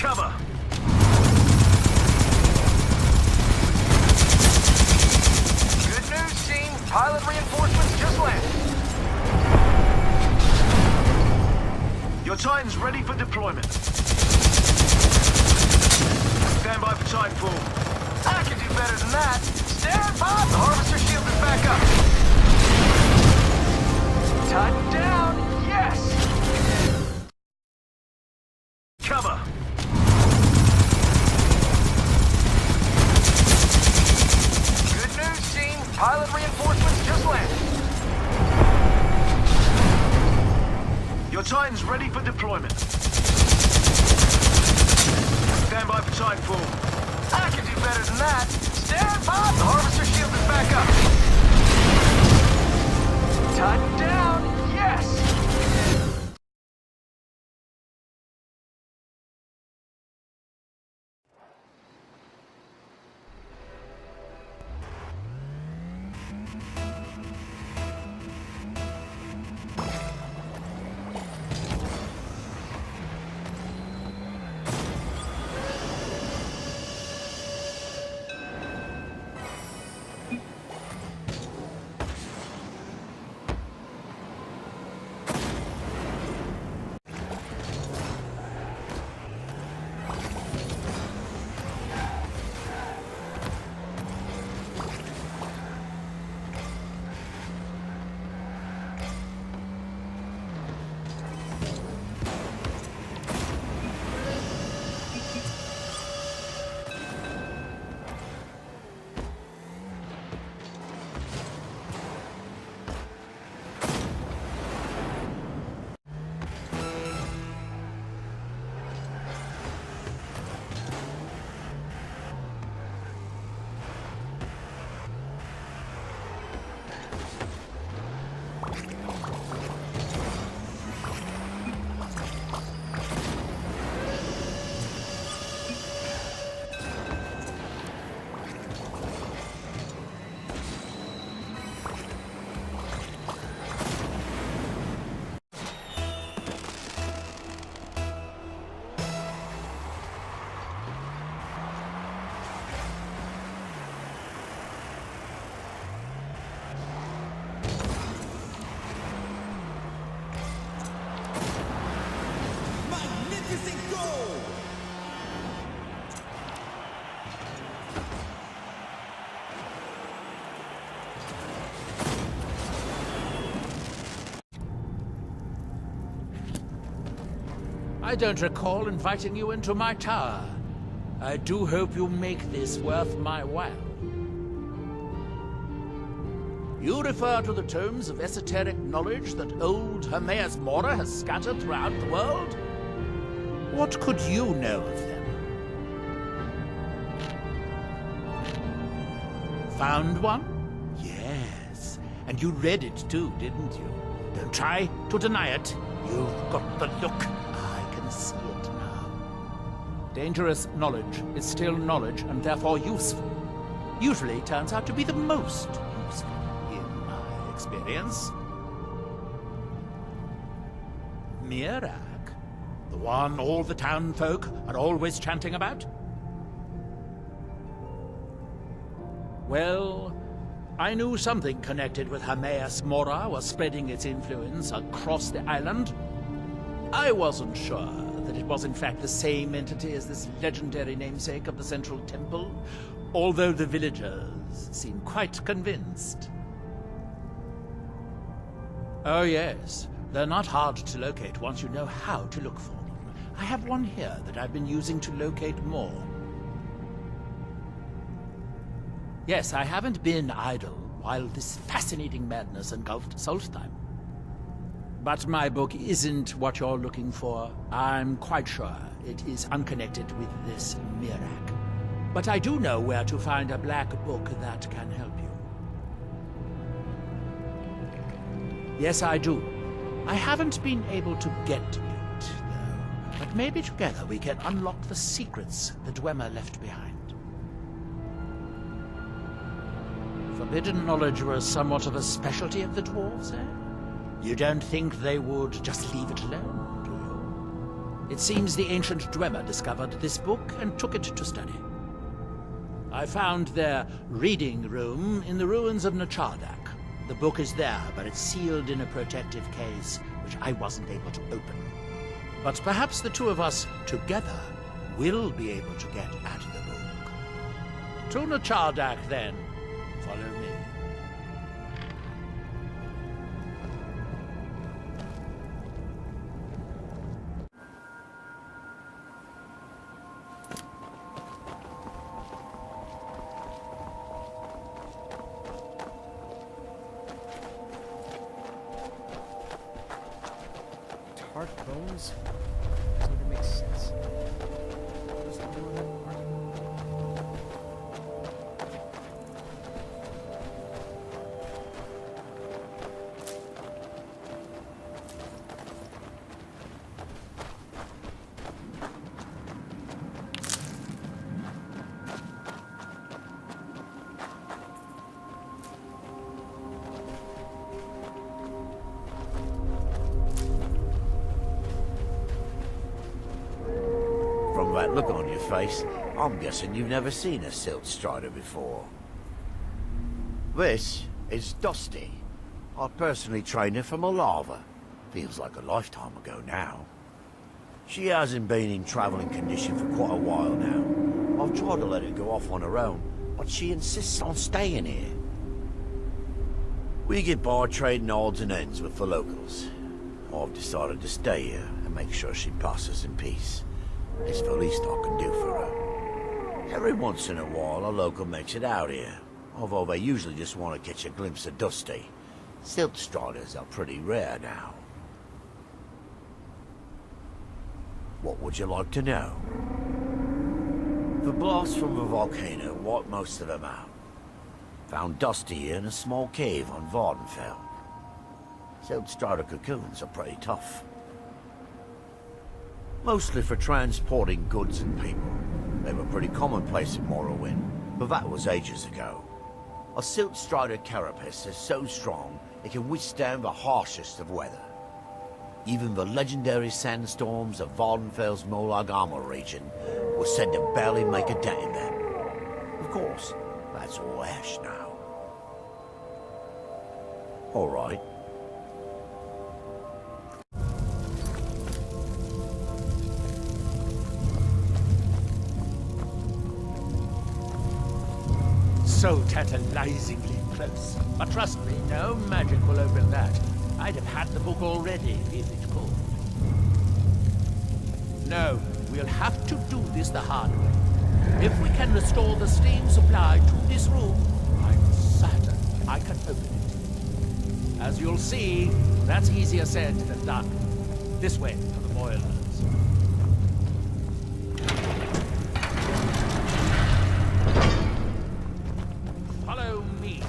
Cover! Good news, team. Pilot reinforcements just landed. Your Titan's ready for deployment. Stand by for Titanfall. I can do better than that. Stand by! The harvester shield is back up. Titan down! Yes! Cover! Good news, team. Pilot reinforcements just landed. Your Titan's ready for deployment. Stand by for Titanfall. I can do better than that. Stand by! The harvester shield is back up. Titan down! Yes! I don't recall inviting you into my tower. I do hope you make this worth my while. You refer to the tomes of esoteric knowledge that old Hermaeus Mora has scattered throughout the world? What could you know of them? Found one? Yes. And you read it too, didn't you? Don't try to deny it. You've got the look. I can see it now. Dangerous knowledge is still knowledge and therefore useful. Usually turns out to be the most useful, in my experience. Miraak? The one all the town folk are always chanting about? Well, I knew something connected with Hermaeus Mora was spreading its influence across the island. I wasn't sure that it was in fact the same entity as this legendary namesake of the Central Temple, although the villagers seem quite convinced. Oh yes, they're not hard to locate once you know how to look for them. I have one here that I've been using to locate more. Yes, I haven't been idle while this fascinating madness engulfed Solstheim. But my book isn't what you're looking for. I'm quite sure it is unconnected with this Miraak. But I do know where to find a black book that can help you. Yes, I do. I haven't been able to get to it, though. But maybe together we can unlock the secrets the Dwemer left behind. Forbidden knowledge was somewhat of a specialty of the dwarves, eh? You don't think they would just leave it alone, do It seems the ancient Dwemer discovered this book and took it to study. I found their reading room in the ruins of Nachardak. The book is there, but it's sealed in a protective case, which I wasn't able to open. But perhaps the two of us together will be able to get at the book. To Nachardak, then. Follow me. Tart bones? Doesn't even make sense. What's the deal with that part? From that look on your face, I'm guessing you've never seen a Silt Strider before. This is Dusty. I personally trained her from Malava. Feels like a lifetime ago now. She hasn't been in traveling condition for quite a while now. I've tried to let her go off on her own, but she insists on staying here. We get by trading odds and ends with the locals. I've decided to stay here and make sure she passes in peace. It's the least I can do for her. Every once in a while, a local makes it out here, although they usually just want to catch a glimpse of Dusty. Silt Striders are pretty rare now. What would you like to know? The blast from the volcano wiped most of them out. Found Dusty in a small cave on Vardenfell. Silt Strider cocoons are pretty tough. Mostly for transporting goods and people. They were pretty commonplace in Morrowind, but that was ages ago. A Silt Strider carapace is so strong it can withstand the harshest of weather. Even the legendary sandstorms of Vardenfell's Molag Armor region were said to barely make a dent in them. Of course, that's all ash now. All right. So tantalizingly close. But trust me, no magic will open that. I'd have had the book already if it could. No, we'll have to do this the hard way. If we can restore the steam supply to this room, I'm certain I can open it. As you'll see, that's easier said than done. This way to the boilers. Follow me.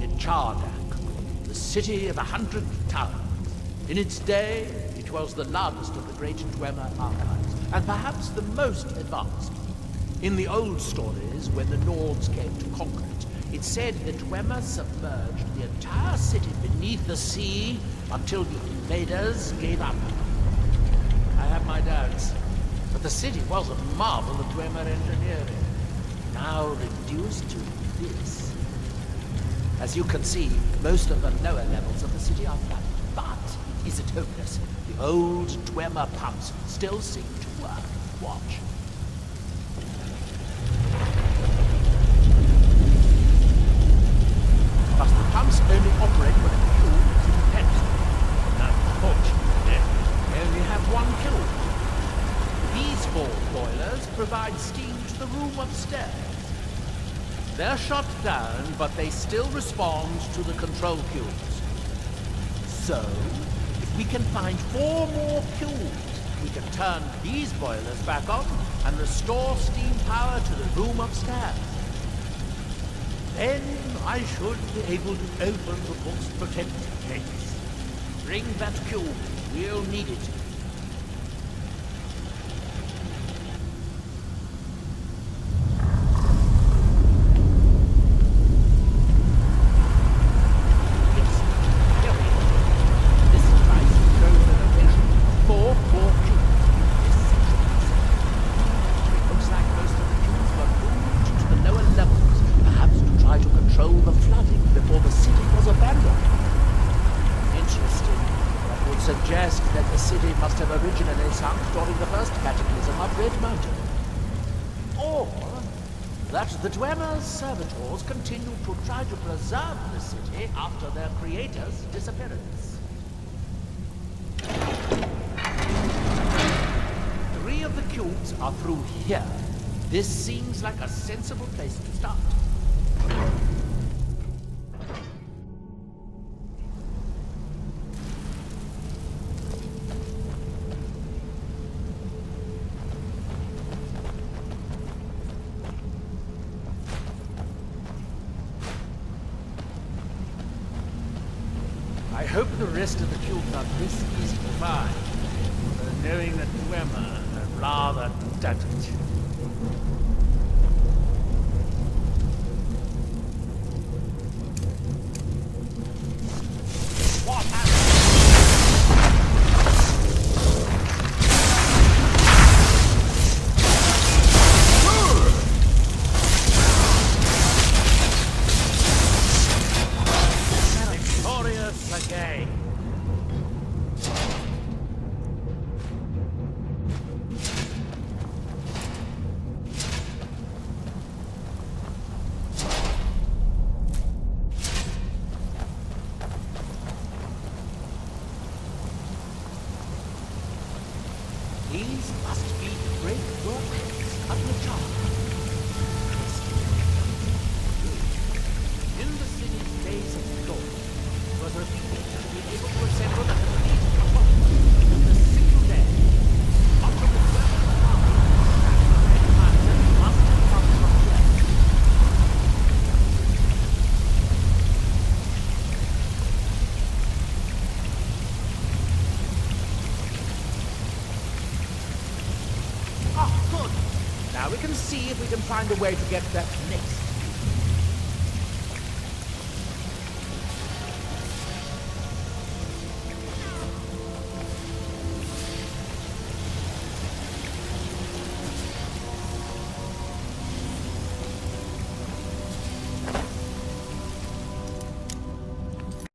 Nachardak, the city of 100 towers. In its day, it was the largest of the great Dwemer archives, and perhaps the most advanced. In the old stories, when the Nords came to conquer it, It's said that Dwemer submerged the entire city beneath the sea until the invaders gave up. I have my doubts, but the city was a marvel of Dwemer engineering, now reduced to this. As you can see, most of the lower levels of the city are flooded, but is it hopeless? The old Dwemer pumps still seem to work. Watch. But the pumps only operate when a fuel is pent. Unfortunately, they only have one kiln. These 4 boilers provide steam to the room upstairs. They're shut down, but they still respond to the control cubes. So, if we can find 4 more cubes, we can turn these boilers back on and restore steam power to the room upstairs. Then I should be able to open the book's protected gates. Bring that cube. We'll need it. Yes. Here we go. This device shows the location of 4 core cubes in this section. It looks like most of the cubes were moved to the lower levels, perhaps to try to control the flooding before the city was abandoned. Interesting. That would suggest that the city must have originally sunk during the first cataclysm of Red Mountain. Or that the Dwemer's servitors continued to try to preserve the city after their creator's disappearance. 3 of the cubes are through here. This seems like a sensible place to start. I hope the rest of the cubes are this easy to find, knowing that Dwemer had rather doubt it. What happened? Victorious again. These must be great workshops of the top. In the city's days of glory, it was reputed to be able to assemble a complete compartment in a single day. Much of the work of the army must have come from here. Ah, good. Now we can see if we can find a way to get that next